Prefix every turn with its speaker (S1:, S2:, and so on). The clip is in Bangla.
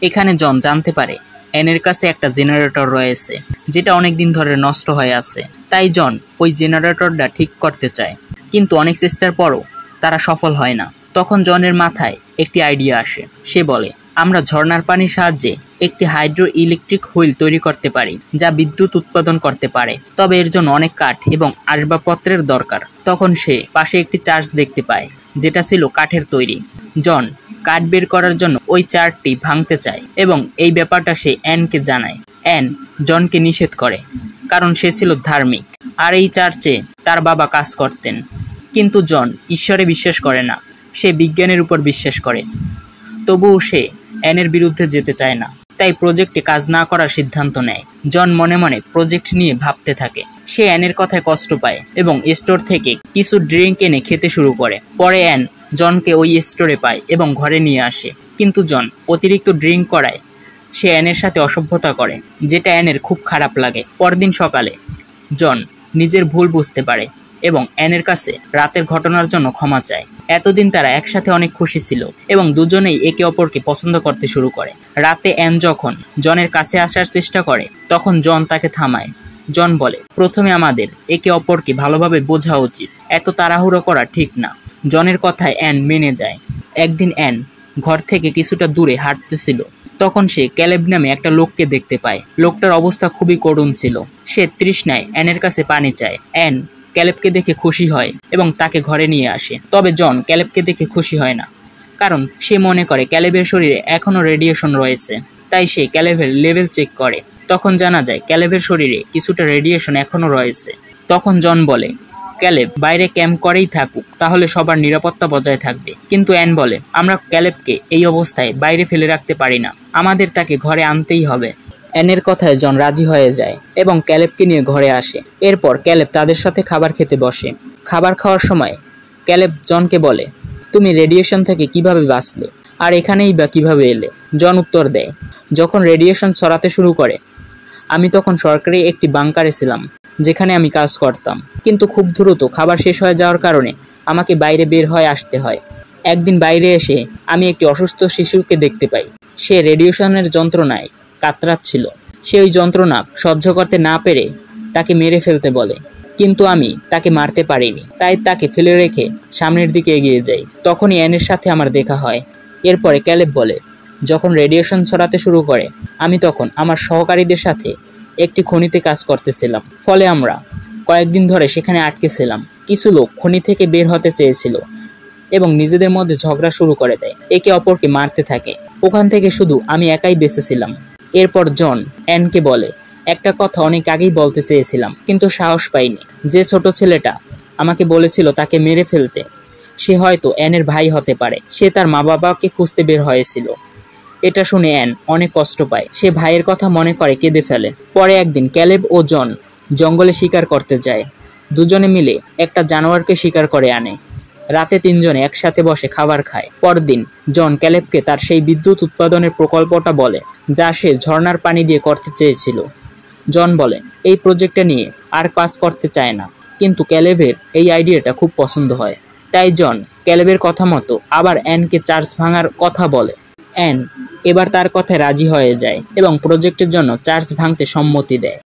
S1: এখানে জন জানতে পারে অ্যানের কাছে একটা জেনারেটর রয়েছে যেটা অনেকদিন ধরে নষ্ট হয়ে আছে। তাই জন ওই জেনারেটরটা ঠিক করতে চায়, কিন্তু অনেক চেষ্টার পরও তারা সফল হয় না। তখন জনের মাথায় একটি আইডিয়া আসে। সে বলে, আমরা ঝর্ণার পানির সাহায্যে একটি হাইড্রো ইলেকট্রিক হুইল তৈরি করতে পারি যা বিদ্যুৎ উৎপাদন করতে পারে, তবে এর জন্য অনেক কাঠ এবং আসবাবপত্রের দরকার। তখন সে পাশে একটি চার্চ দেখতে পায় যেটা ছিল কাঠের তৈরি। জন কাঠ বের করার জন্য ওই চার্চটি ভাঙতে চায় এবং এই ব্যাপারটা সে অ্যানকে জানায়। অ্যান জনকে নিষেধ করে কারণ সে ছিল ধার্মিক আর এই চার্চে তার বাবা কাজ করতেন। কিন্তু জন ঈশ্বরে বিশ্বাস করে না, সে বিজ্ঞানের উপর বিশ্বাস করে। তবুও সে অ্যানের বিরুদ্ধে যেতে চায় না, তাই প্রজেক্টে কাজ না করার সিদ্ধান্ত নেয়। জন মনে মনে প্রজেক্ট নিয়ে ভাবতে থাকে। সে অ্যানের কথায় কষ্ট পায় এবং স্টোর থেকে কিছু ড্রিঙ্ক এনে খেতে শুরু করে। পরে অ্যান জনকে ওই স্টোরে পায় এবং ঘরে নিয়ে আসে, কিন্তু জন অতিরিক্ত ড্রিঙ্ক করায় সে অ্যানের সাথে অসভ্যতা করে, যেটা অ্যানের খুব খারাপ লাগে। পরদিন সকালে জন নিজের ভুল বুঝতে পারে এবং অ্যানের কাছে রাতের ঘটনার জন্য ক্ষমা চায়। এতদিন তারা একসাথে অনেক খুশি ছিল এবং দুজনেই একে অপরকে পছন্দ করতে শুরু করে। রাতে অ্যান যখন জনের কাছে আসার চেষ্টা করে তখন জন তাকে থামায়। জন বলে, প্রথমে আমাদের একে অপরকে ভালোভাবে বোঝা উচিত, এত তাড়াহুড়ো করা ঠিক না। জনের কথায় অ্যান মেনে যায়। একদিন অ্যান ঘর থেকে কিছুটা দূরে হাঁটতেছিল, তখন সে ক্যালেব নামে একটা লোককে দেখতে পায়। লোকটার অবস্থা খুবই করুণ ছিল। সে তৃষ্ণায় অ্যানের কাছে পানি চায়। অ্যান ক্যালেবকে দেখে খুশি হয় এবং তাকে ঘরে নিয়ে আসে। তবে জন ক্যালেবকে দেখে খুশি হয় না, কারণ সে মনে করে ক্যালেবের শরীরে এখনও রেডিয়েশন রয়েছে। তাই সে ক্যালেবের লেভেল চেক করে। তখন জানা যায় ক্যালেবের শরীরে কিছুটা রেডিয়েশন এখনও রয়েছে। তখন জন বলে, ক্যালেব বাইরে ক্যাম্প করেই থাকুক, তাহলে সবার নিরাপত্তা বজায় থাকবে। কিন্তু অ্যান বলে, আমরা ক্যালেবকে এই অবস্থায় বাইরে ফেলে রাখতে পারি না, আমাদের তাকে ঘরে আনতেই হবে। অ্যানের কথায় জন রাজি হয়ে যায় এবং ক্যালেবকে নিয়ে ঘরে আসে। এরপর ক্যালেব তাদের সাথে খাবার খেতে বসে। খাবার খাওয়ার সময় ক্যালেব জনকে বলে, তুমি রেডিয়েশন থেকে কিভাবে বাঁচলে আর এখানেই বা কিভাবে এলে? জন উত্তর দেয়, যখন রেডিয়েশন ছড়াতে শুরু করে আমি তখন সরকারি একটি বাংকারে ছিলাম যেখানে আমি কাজ করতাম, কিন্তু খুব দ্রুত খাবার শেষ হয়ে যাওয়ার কারণে আমাকে বাইরে বের হয়ে আসতে হয়। একদিন বাইরে এসে আমি একটি অসুস্থ শিশুকে দেখতে পাই। সে রেডিয়েশনের যন্ত্রণায় কাতরাচ্ছিল। সে ওই যন্ত্রণা সহ্য করতে না পেরে তাকে মেরে ফেলতে বলে, কিন্তু আমি তাকে মারতে পারিনি, তাই তাকে ফেলে রেখে সামনের দিকে এগিয়ে যাই। তখনই অ্যানের সাথে আমার দেখা হয়। এরপরে ক্যালেব বলে, যখন রেডিয়েশন ছড়াতে শুরু করে আমি তখন আমার সহকারীদের সাথে একটি খনিতে কাজ করতেছিলাম, ফলে আমরা কয়েকদিন ধরে সেখানে আটকে ছিলাম। কিছু লোক খনি থেকে বের হতে চেয়েছিল এবং নিজেদের মধ্যে ঝগড়া শুরু করে দেয়, একে অপরকে মারতে থাকে। ওখান থেকে শুধু আমি একাই বেঁচেছিলাম। এরপর জন অ্যানকে বলে, একটা কথা অনেক আগেই বলতে চেয়েছিলাম কিন্তু সাহস পাইনি। যে ছোট ছেলেটা আমাকে বলেছিল তাকে মেরে ফেলতে, সে হয়তো অ্যানের ভাই হতে পারে। সে তার মা বাবাকে খুঁজতে বের হয়েছিল। এটা শুনে অ্যান অনেক কষ্ট পায়। সে ভাইয়ের কথা মনে করে কেঁদে ফেলে। পরে একদিন ক্যালেব ও জন জঙ্গলে শিকার করতে যায়। দুজনে মিলে একটা জানোয়ারকে শিকার করে আনে। রাতে তিনজনে একসাথে বসে খাবার খায়। পরদিন জন ক্যালেবকে তার সেই বিদ্যুৎ উৎপাদনের প্রকল্পটা বলে যা সে ঝর্ণার পানি দিয়ে করতে চেয়েছিল। জন বলে এই প্রজেক্টটা নিয়ে আর কাজ করতে চায় না, কিন্তু ক্যালেবের এই আইডিয়াটা খুব পছন্দ হয়। তাই জন ক্যালেবের কথা মতো আবার অ্যানকে চার্চ ভাঙার কথা বলে। অ্যান এবার তার কথায় রাজি হয়ে যায় এবং প্রজেক্টের জন্য চার্চ ভাঙতে সম্মতি দেয়।